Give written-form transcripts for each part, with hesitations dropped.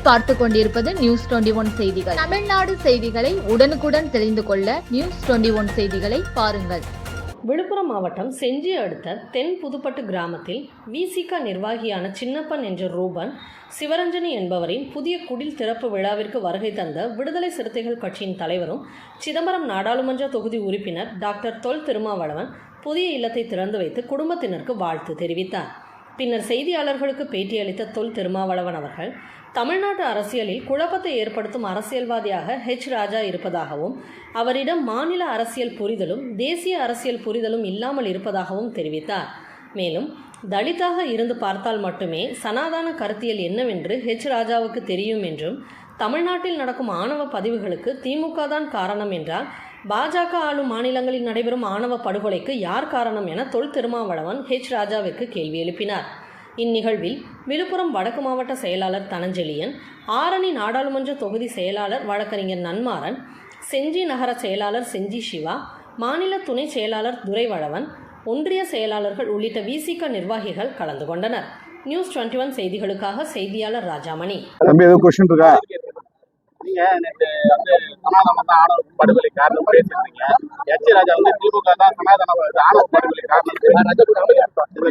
நீங்கள் பார்த்து கொண்டிருப்பது நியூஸ் 21 செய்திகள். தமிழ்நாடு செய்திகளை உடனுக்குடன் தெரிந்து கொள்ள நியூஸ் 21 செய்திகளை பாருங்கள். விழுப்புரம் மாவட்டம் செஞ்சி அடுத்த தென் புதுப்பட்டு கிராமத்தில் விசிக நிர்வாகியான சின்னப்பன் என்ற ரூபன் சிவரஞ்சனி என்பவரின் புதிய குடில் திறப்பு விழாவிற்கு வருகை தந்த விடுதலை சிறுத்தைகள் கட்சியின் தலைவரும் சிதம்பரம் நாடாளுமன்ற தொகுதி உறுப்பினர் டாக்டர் தொல் திருமாவளவன் புதிய இல்லத்தை திறந்து வைத்து குடும்பத்தினருக்கு வாழ்த்து தெரிவித்தார். பின்னர் செய்தியாளர்களுக்கு பேட்டியளித்த தொல் திருமாவளவன் அவர்கள் தமிழ்நாட்டு அரசியலில் குழப்பத்தை ஏற்படுத்தும் அரசியல்வாதியாக ராஜா இருப்பதாகவும் அவரிடம் மாநில அரசியல் புரிதலும் தேசிய அரசியல் புரிதலும் இல்லாமல் இருப்பதாகவும் தெரிவித்தார். மேலும் தலித்தாக இருந்து பார்த்தால் மட்டுமே சனாதன கருத்தியல் என்னவென்று ராஜாவுக்கு தெரியும் என்றும் தமிழ்நாட்டில் நடக்கும் ஆணவ பதிவுகளுக்கு திமுக தான் காரணம் என்றால் பாஜக ஆளும் மாநிலங்களில் நடைபெறும் ஆணவ படுகொலைக்கு யார் காரணம் என தொல் திருமாவளவன் ராஜாவிற்கு கேள்வி எழுப்பினார். இந்நிகழ்வில் விழுப்புரம் வடக்கு மாவட்ட செயலாளர் தனஞ்செழியன், ஆரணி நாடாளுமன்ற தொகுதி செயலாளர் வழக்கறிஞர் நன்மாறன், செஞ்சி நகர செயலாளர் செஞ்சி சிவா, மாநில துணை செயலாளர் துரைவளவன், ஒன்றிய செயலாளர்கள் உள்ளிட்ட விசிக நிர்வாகிகள் கலந்து கொண்டனர். நியூஸ் 21 செய்திகளுக்காக செய்தியாளர் ராஜாமணி. நீங்க நேற்று வந்து சனாதனம் தான் ஆணவ படுகொலை காரணம் பேசிருந்தீங்க. ராஜா வந்து திமுக தான் சனாதன ஆணவ படுகொலை காரணம்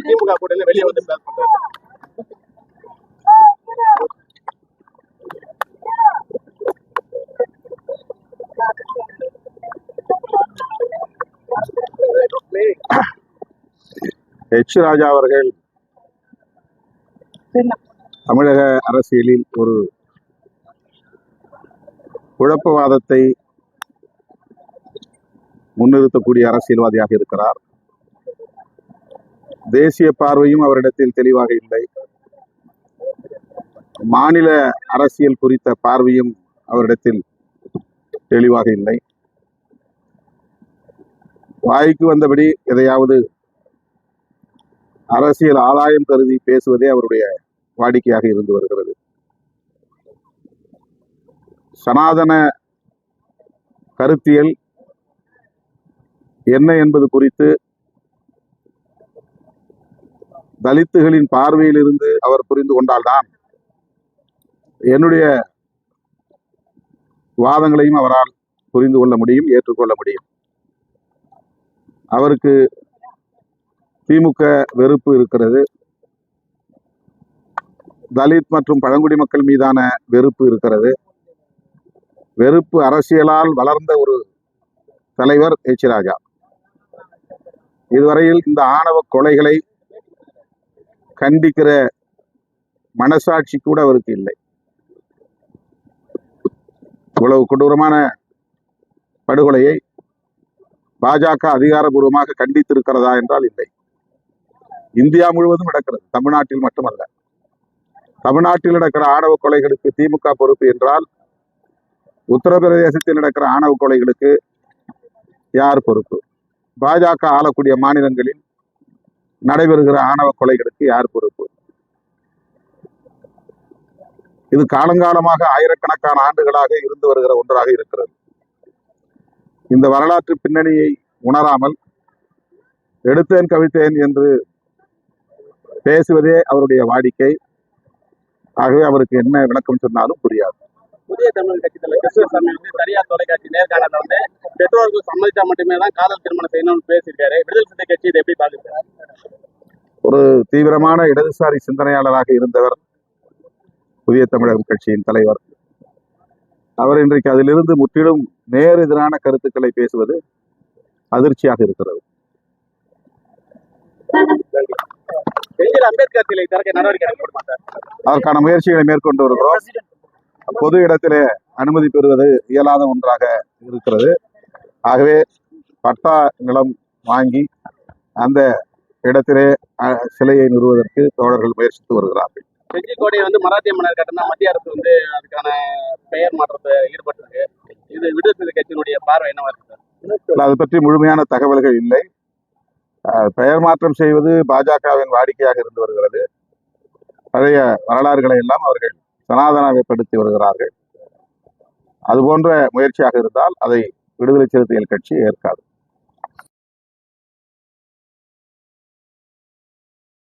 திமுக கூட்டணி வெளியே வந்து பேசுறது. ராஜா அவர்கள் தமிழக அரசியலில் ஒரு குழப்பவாதத்தை முன்னிறுத்தக்கூடிய அரசியல்வாதியாக இருக்கிறார். தேசிய பார்வையும் அவரிடத்தில் தெளிவாக இல்லை. மாநில அரசியல் குறித்த பார்வையும் அவரிடத்தில் தெளிவாக இல்லை. வாய்க்கு வந்தபடி எதையாவது அரசியல் ஆதாயம் கருதி பேசுவதே அவருடைய வாடிக்கையாக இருந்து வருகிறது. சனாதன கருத்தியல் என்ன என்பது குறித்து தலித்துகளின் பார்வையில் இருந்து அவர் புரிந்து கொண்டால்தான் என்னுடைய வாதங்களையும் அவரால் புரிந்து கொள்ள முடியும், ஏற்றுக்கொள்ள முடியும். அவருக்கு திமுக வெறுப்பு இருக்கிறது, தலித் மற்றும் பழங்குடி மக்கள் மீதான வெறுப்பு இருக்கிறது. வெறுப்பு அரசியலால் வளர்ந்த ஒரு தலைவர் ராஜா. இதுவரையில் இந்த ஆணவ கொலைகளை கண்டிக்கிற மனசாட்சி கூட அவருக்கு இல்லை. இவ்வளவு கொடூரமான படுகொலையை பாஜக அதிகாரபூர்வமாக கண்டித்திருக்கிறதா என்றால் இல்லை. இந்தியா முழுவதும் நடக்கிறது, தமிழ்நாட்டில் மட்டுமல்ல. தமிழ்நாட்டில் நடக்கிற ஆணவ கொலைகளுக்கு திமுக பொறுப்பு என்றால் உத்தரப்பிரதேசத்தில் நடக்கிற ஆணவ கொலைகளுக்கு யார் பொறுப்பு? பாஜக ஆளக்கூடிய மாநிலங்களில் நடைபெறுகிற ஆணவ கொலைகளுக்கு யார் பொறுப்பு? இது காலங்காலமாக ஆயிரக்கணக்கான ஆண்டுகளாக இருந்து வருகிற ஒன்றாக இருக்கிறது. இந்த வரலாற்று பின்னணியை உணராமல் எடுத்தேன் கவிழ்த்தேன் என்று பேசுவதே அவருடைய வாடிக்கை. ஆகவே அவருக்கு என்ன விளக்கம் சொன்னாலும் புரியாது. புதிய தமிழ் கட்சி தலைவர் கிருஷ்ணசாமி வந்து தனியார் தொலைக்காட்சி நேர்காணல வந்து பெற்றோர்கள் சம்மதிச்சா மட்டுமே தான் காதல் திருமணம் செய்யணும்னு பேசியிருக்காரு. விடுதலை சிறுத்தை கட்சி இதை எப்படி பாக்குறாரு? ஒரு தீவிரமான இடதுசாரி சிந்தனையாளராக இருந்தவர் புதிய தமிழகம் கட்சியின் தலைவர். அவர் இன்றைக்கு அதிலிருந்து முற்றிலும் நேர் எதிரான கருத்துக்களை பேசுவது அதிர்ச்சியாக இருக்கிறது. அம்பேத்கர் சிலை திறக்க நடவடிக்கை எடுக்க மாட்டார். அதற்கான முயற்சிகளை மேற்கொண்டு வருகிறோம். பொது இடத்திலே அனுமதி பெறுவது இயலாத ஒன்றாக இருக்கிறது. ஆகவே பட்டா நிலம் வாங்கி அந்த இடத்திலே சிலையை நிறுவுவதற்கு தோழர்கள் முயற்சித்து வருகிறார்கள். செஞ்சிக்கோட்டையை வந்து மராத்திய மன்னர் கட்டினா மத்திய அரசு வந்து அதுக்கான பெயர் மாற்றத்தை ஈடுபட்டிருக்கு. இது விடுதலை சிறுத்தை கட்சியினுடைய பார்வை என்னவா இருக்கு? அது பற்றி முழுமையான தகவல்கள் இல்லை. பெயர் மாற்றம் செய்வது பாஜகவின் வாடிக்கையாக இருந்து வருகிறது. பழைய வரலாறுகளை எல்லாம் அவர்கள் சனாதனப்படுத்தி வருகிறார்கள். அதுபோன்ற முயற்சியாக இருந்தால் அதை விடுதலை சிறுத்தைகள் கட்சி ஏற்காது.